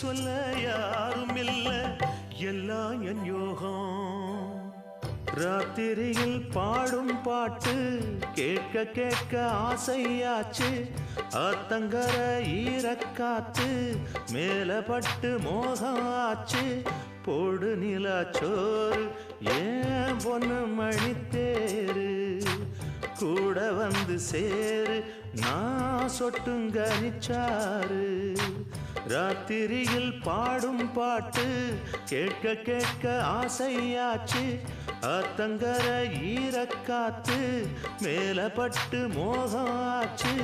சொல்ல யாரும் இல்ல எல்லாம் என் யோகம் ராத்திரியில் பாடும் பாட்டு கேட்க கேட்க ஆசையாச்சு ஆத்தங்கர ஈரக்காத்து மேலப்பட்டு மோகம் ஆச்சு போடு நிலாச்சோறு ஏன் பொண்ணு மணித்தேரு கூட வந்து சேரு நான் சொட்டுங்கனிச்சாரு ராத்திரியில் பாடும் பாட்டு கேட்க கேட்க ஆசையாச்சு ஆத்தங்கர ஈரக்காத்து மேலப்பட்டு மோகம் ஆச்சு